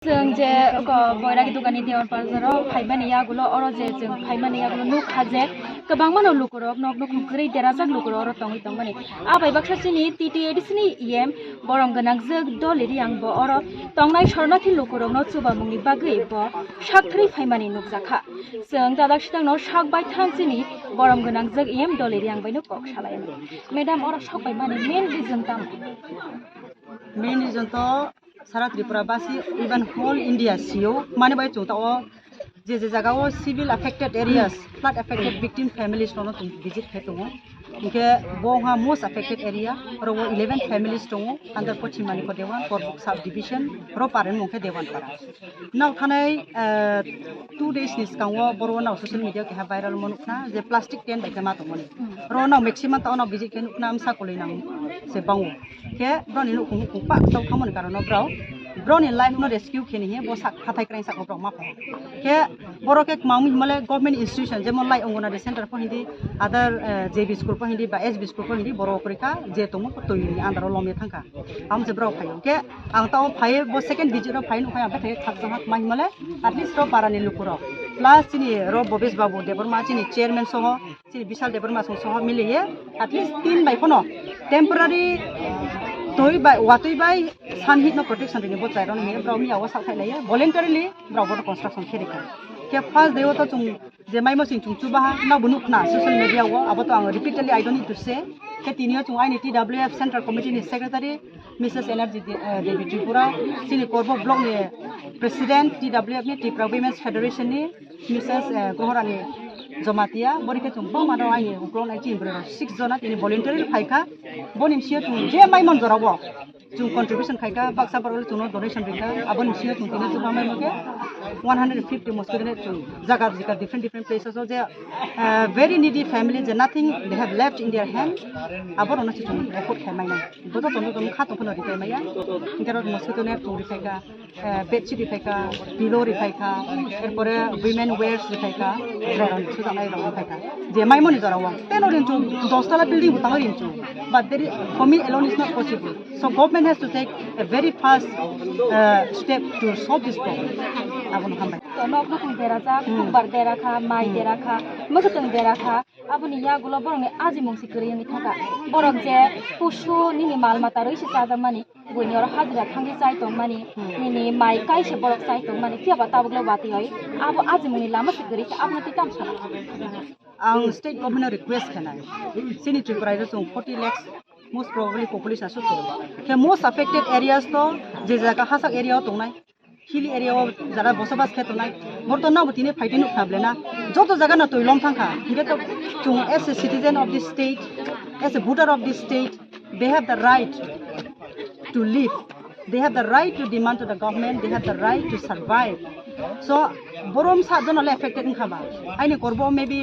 जों जे बयरागी दुकाननि देवन बाजाराव फाइमानियागुलो अरो जे जों फाइमानियागुलो नुक हाजे गोबां मानो लुकुरक नक नुक ग्रै देराजाक लुकुरो अरो तंगि तंगमानि आबाय बाक्सासिनि टीटी एडिसनि इएम बरम गोनां जोग दलिरि आंबो अरो तंनाय शरणाथि लुकुरक न चुबा मुंनि बागै ब साख्रि फाइमानि नुकजाखा जों दादाक्षितां न साकबाय थांसिनि बरम गोनां जोग इएम दलिरि आंबायनो कक सालायनो मेडाम अरो सकबाय माने मेन रिजन ताम मेन रिजन तो सारा त्रिपुरा बासी इवन होल इंडिया सियो माने बाय चोता ओ जे जगह civil affected areas flood affected victim families नो तुम विजिट खेतों इनके बोहा मोस्ट अफेक्टेड एरिया रो 11 फैमिलीज दङ अंडर पश्चिमानि को देवान करबुक सब डिविजन रो पारेन मुखे देवान पारा नाव थानाय 2 days नि सिगाङाव बरो नाव सोशल मीडिया के भाइरल मनुखना जे प्लास्टिक टेन बायके मा दङमोन रो नाव मैक्सिमम टाउन विजिट के नुखना हमसा कोलिनां से बाङो के ब्रनि नुखु कुपा साव खामन कारण ब्राव ब्रनि लाइफ नो रेस्क्यू खेनि हे बो साक हाथाय क्राइ साक ब्राव मा के बरो के माउमि मले गवर्नमेंट इंस्टीट्यूशन जेमन लाई अंगनारि सेंटर पर हिंदी अदर जेबी स्कूल पर हिंदी बा एसबी स्कूल पर हिंदी बरो परिका जे तमु तोयनि आन्दार लमे थांका हम जे ब्राव फायो के आं ताव फायो बो सेकेंड विजिट रो फाइन उखाय आबे खाकसा हाक माहि मले एटलिस्ट रो बारानि लुकुरो प्लस चिनि रो बबेश बाबू देबरमा चिनि चेयरमैन सह चिनि विशाल देबरमा सह मिलिये एटलिस्ट 3 बाय कोनो टेम्परारी तोय बाय वातोय बाय सानहित नो प्रोटेक्शन रिनि बचाय रन हे ब्राव मियाव साखाय लायो वॉलंटरीली ब्राव बो कंस्ट्रक्शन खेरिखा के फर्स्ट डे तो तुम जे माइमो सिं तुम चुबा ना बुनुखना सोशल मीडिया वो अब तो आं repeatedly I don't need to say के तिनियो तुम आइनि टीडब्ल्यूएफ सेंट्रल कमिटी नि सेक्रेटरी मिसेस एनर्जी देवी त्रिपुरा सिनि कोरबो ब्लॉक नि प्रेसिडेंट टीडब्ल्यूएफ नि त्रिपुरा वुमेन्स फेडरेशन नि मिसेस गहरानि जमातिया बरिके तुम बो मानो आइनि उक्रोन आइति ब्रो 6 जना तिनि वॉलंटरी फाइका बनिमसियो तुम जे माइमन जरावो तुम कंट्रीब्यूशन खाइका बाक्सा बरल तुनो डोनेशन बिका अबन सियो तुम तिने जुबा माइ मके 150 मस्कुदने तुम जगह जिका different places of the very needy families and nothing they have left in their hand abon ona situ effort khai maina boto tono tono khato kono rikai maya ingaro mosquito net to rikaika bedsheet rikaika pillow rikaika erpore women wears rikaika dron suda nai ro rikaika je mai moni jarawa teno rin tu 10 tala building utang rin tu but there is, for me alone is not possible so government has to take a very fast step to solve this problem abon hambai nok nok deraja kubar derakha mai derakha mokotong derakha aboni ya gulo borong aji mongsi kriyani thaka borok je pusu nini mal mata roisi sajamani boni or hajra thangi chai tongmani nini mai kai se borok chai tongmani kiaba tabuglo bati hoy abo aji moni lama sikri abni titam sana ang state government request kana sini tripura so 40 lakhs most probably population so ke most affected areas to je jaga hasak area tongnai hilly area jara bosabas khetonai bortona butine faitinu khablena joto jaga na toilom thangkha hire to chung as a citizen of this state as a voter of this state they have the right to live they have the right to demand to the government they have the right to survive so borom sa donale affected khaba aini korbo maybe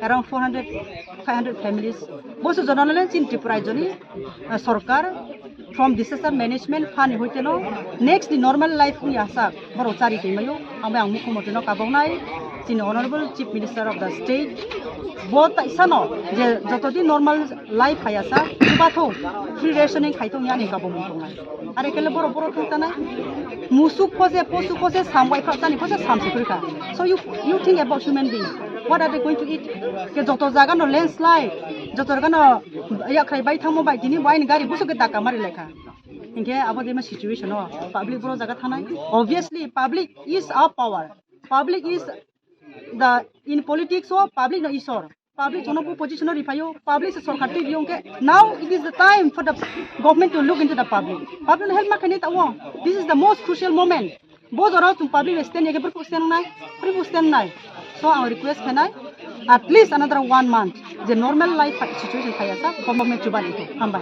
around 400-500 families bosu jonale chin tripura joni sarkar from disaster management fund hoiteno next the normal life ni asa boro chari teimayo amai ang mukhomoto no kabongnai chin honorable chief minister of the state bota isano je jotodi normal life hayasa kubatho free rationing khaitong yani kabong tongai are kele boro boro thotana musuk pose posu pose samwai khatani pose samsikrika so you think about human being what are they going to eat ke joto jaga no landslide joto jaga no ya khai bai thamo bai dini wine gari busu ke taka mari lekha inke abo dema situation no public bro jaga thanai obviously public is our power public is the in politics so public no isor public jono po position rifayo public se sarkar ti biong ke now it is the time for the government to look into the public help ma khani tawo this is the most crucial moment bo jora tum public stand ye per stand nai so our request can I at least another 1 month the normal life situation khayasa government chubani hambai